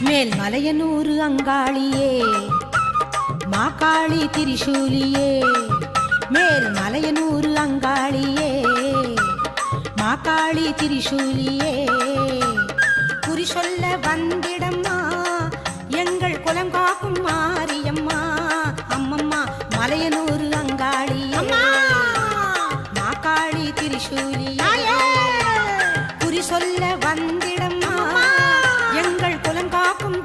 மேல் மலையனூர் அங்காளியே மாகாளி திரிசூலியே மேல் மலையனூர் அங்காளியே மாகாளி திரிசூலியே குறி சொல்ல வந்திடம்மா எங்கள் குலம் காக்கும் மாரியம்மா அம்மம்மா மலையனூர் அங்காளியே மாகாளி திரிசூலியே குறி சொல்ல வந்திடம்மா எங்கள் குலம் காக்கும்